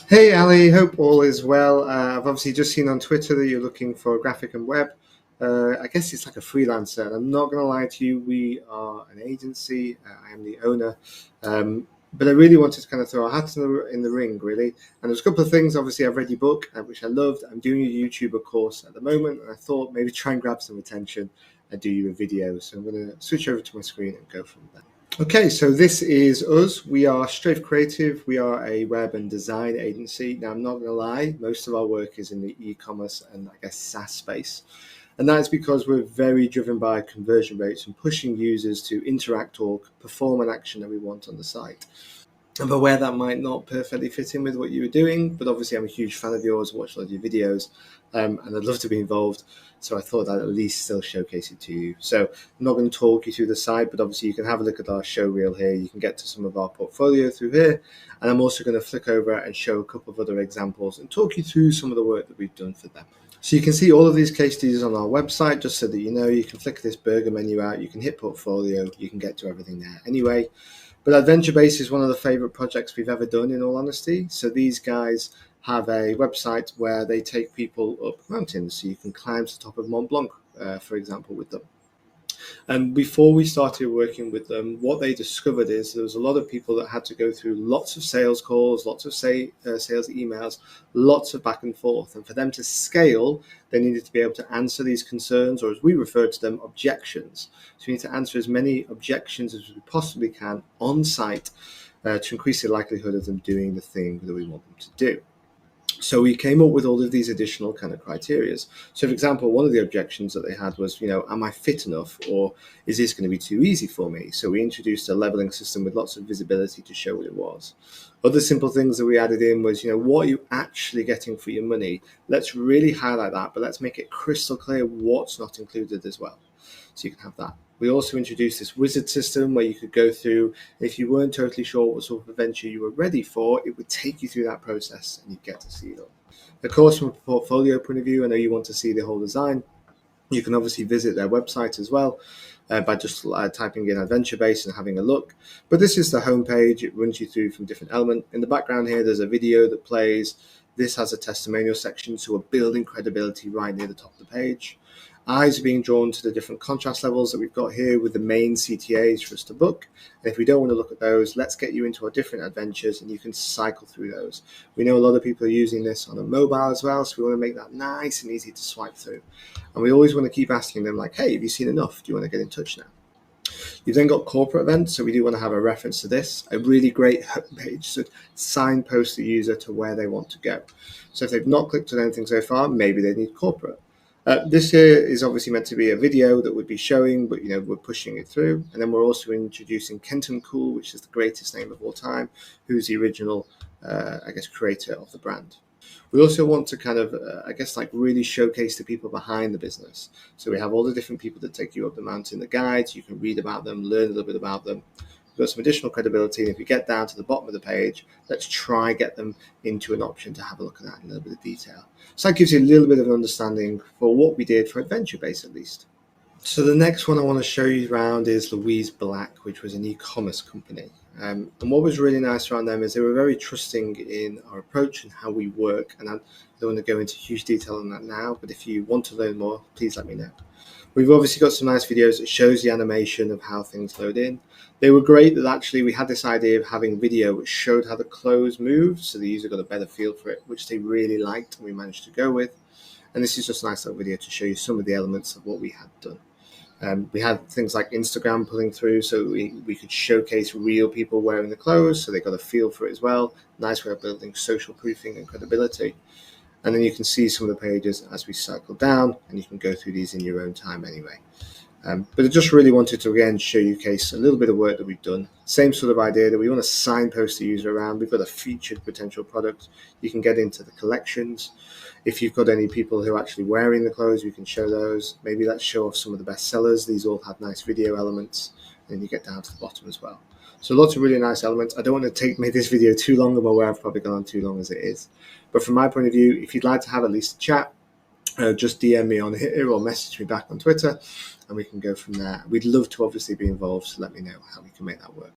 Hey Ali, hope all is well. I've obviously just seen on Twitter that you're looking for graphic and web. I guess it's like a freelancer. And I'm not going to lie to you, we are an agency. I am the owner. But I really wanted to kind of throw our hats in the ring, really. And there's a couple of things. Obviously, I've read your book, which I loved. I'm doing a YouTuber course at the moment, and I thought maybe try and grab some attention and do you a video. So I'm going to switch over to my screen and go from there. Okay, so this is us. We are Strafe Creative. We are a web and design agency. Now, I'm not going to lie, most of our work is in the e-commerce and I guess SaaS space. And that's because we're very driven by conversion rates and pushing users to interact or perform an action that we want on the site. I'm aware that might not perfectly fit in with what you were doing, but obviously I'm a huge fan of yours, watched a lot of your videos, and I'd love to be involved. So I thought I'd at least still showcase it to you. So I'm not going to talk you through the site, but obviously you can have a look at our show reel here. You can get to some of our portfolio through here. And I'm also going to flick over and show a couple of other examples and talk you through some of the work that we've done for them. So you can see all of these case studies on our website, just so that you know. You can flick this burger menu out, you can hit portfolio, you can get to everything there anyway. But Adventure Base is one of the favorite projects we've ever done, in all honesty. So these guys have a website where they take people up mountains. So you can climb to the top of Mont Blanc, for example, with them. And before we started working with them, what they discovered is there was a lot of people that had to go through lots of sales calls, lots of sales emails, lots of back and forth. And for them to scale, they needed to be able to answer these concerns, or as we refer to them, objections. So we need to answer as many objections as we possibly can on site to increase the likelihood of them doing the thing that we want them to do. So we came up with all of these additional kind of criterias. So, for example, one of the objections that they had was, am I fit enough, or is this going to be too easy for me? So we introduced a leveling system with lots of visibility to show what it was. Other simple things that we added in was, what are you actually getting for your money? Let's really highlight that, but let's make it crystal clear what's not included as well. So you can have that. We also introduced this wizard system where you could go through, if you weren't totally sure what sort of adventure you were ready for, it would take you through that process and you'd get to see it all. Of course, from a portfolio point of view, I know you want to see the whole design. You can obviously visit their website as well by just typing in Adventure Base and having a look. But this is the homepage. It runs you through from different elements. In the background here, there's a video that plays. This has a testimonial section, so we're building credibility right near the top of the page. Eyes are being drawn to the different contrast levels that we've got here with the main CTAs for us to book. And if we don't want to look at those, let's get you into our different adventures and you can cycle through those. We know a lot of people are using this on a mobile as well, so we want to make that nice and easy to swipe through. And we always want to keep asking them, like, hey, have you seen enough? Do you want to get in touch now? You've then got corporate events, so we do want to have a reference to this. A really great homepage should signpost the user to where they want to go. So if they've not clicked on anything so far, maybe they need corporate. This here is obviously meant to be a video that would be showing, but we're pushing it through. And then we're also introducing Kenton Cool, which is the greatest name of all time, who's the original, creator of the brand. We also want to kind of, really showcase the people behind the business. So we have all the different people that take you up the mountain, the guides. You can read about them, learn a little bit about them. We've got some additional credibility. And if we get down to the bottom of the page, let's try get them into an option to have a look at that in a little bit of detail. So that gives you a little bit of an understanding for what we did for Adventure Base, at least. So the next one I want to show you around is Louise Black, which was an e-commerce company. And what was really nice around them is they were very trusting in our approach and how we work. And I don't want to go into huge detail on that now, but if you want to learn more, please let me know. We've obviously got some nice videos that shows the animation of how things load in. They were great that actually we had this idea of having video which showed how the clothes moved, so the user got a better feel for it, which they really liked and we managed to go with. And this is just a nice little video to show you some of the elements of what we had done. We had things like Instagram pulling through, so we could showcase real people wearing the clothes, so they got a feel for it as well. Nice way of building social proofing and credibility. And then you can see some of the pages as we cycle down, and you can go through these in your own time anyway. But I just really wanted to, again, showcase a little bit of work that we've done. Same sort of idea that we want to signpost the user around. We've got a featured potential product. You can get into the collections. If you've got any people who are actually wearing the clothes, we can show those. Maybe let's show off some of the best sellers. These all have nice video elements. And then you get down to the bottom as well. So lots of really nice elements. I don't want to make this video too long. I'm aware I've probably gone on too long as it is. But from my point of view, if you'd like to have at least a chat, just DM me on here or message me back on Twitter and we can go from there. We'd love to obviously be involved, so let me know how we can make that work.